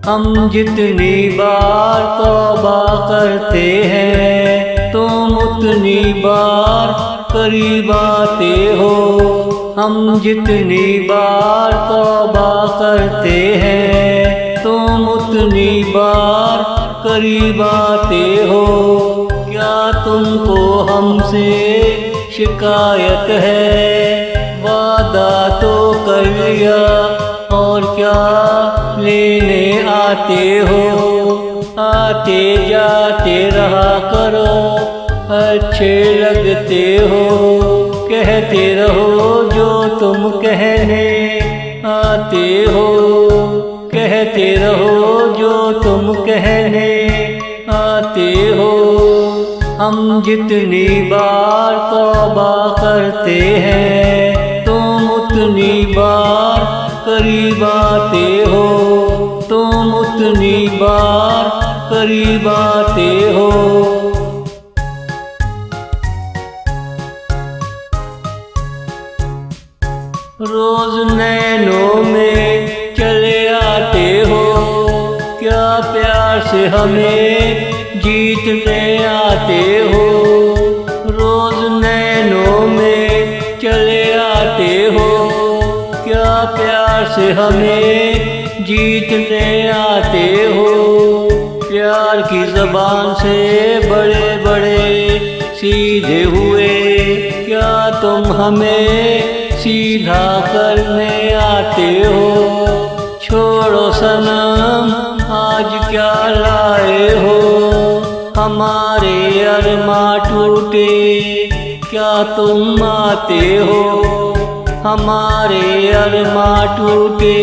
हम जितनी बार तौबा करते हैं तुम उतनी बार करीब आते हो। हम जितनी बार तौबा करते हैं तुम उतनी बार करीब आते हो। क्या तुमको हमसे शिकायत है? वादा तो कर लिया और क्या लेने आते हो? आते जाते रहा करो, अच्छे लगते हो। कहते रहो जो तुम कहने आते हो। कहते रहो जो तुम कहने आते हो। हम जितनी बार तौबा करते हैं तुम उतनी बार करीब आते हो। तुम उतनी बार करीब आते हो। रोज नैनों में चले आते हो। क्या प्यार से हमें जीतने आते हो? रोज नैनों में चले आते हो। क्या प्यार से हमें जीतने आते हो? प्यार की ज़बान से बड़े बड़े सीधे हुए। क्या तुम हमें सीधा करने आते हो? छोड़ो सनम आज क्या लाए हो? हमारे अरमां टूटे क्या तुम आते हो? हमारे अरमां टूटे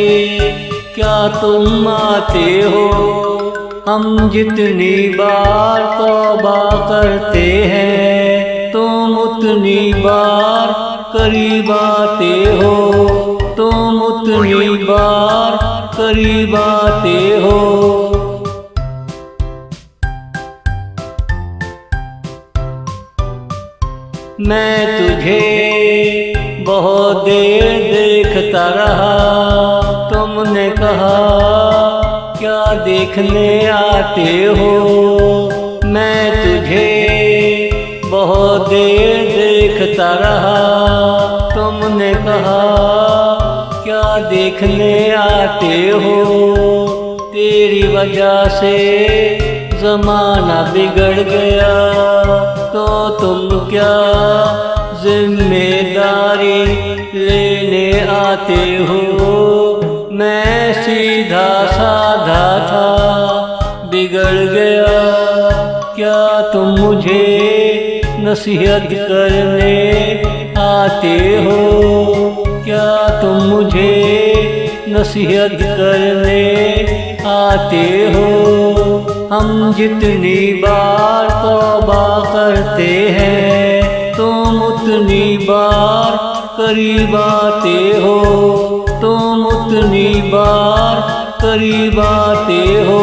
क्या तुम आते हो? हम जितनी बार तौबा करते हैं तुम उतनी बार करीब आते हो। तुम उतनी बार करीब आते हो। मैं तुझे बहुत देर देखता रहा। तुमने कहा क्या देखने आते हो? मैं तुझे बहुत देर देखता रहा। तुमने कहा क्या देखने आते हो? तेरी वजह से ज़माना बिगड़ गया तो तुम क्या जिम्मेदारी लेने आते हो? मैं सीधा साधा था बिगड़ गया। क्या तुम मुझे नसीहत करने आते हो? क्या तुम मुझे नसीहत करने आते हो? हम जितनी बार तौबा करते हैं तुम उतनी बार करीब आते हो। तुम उतनी बार करीब आते हो।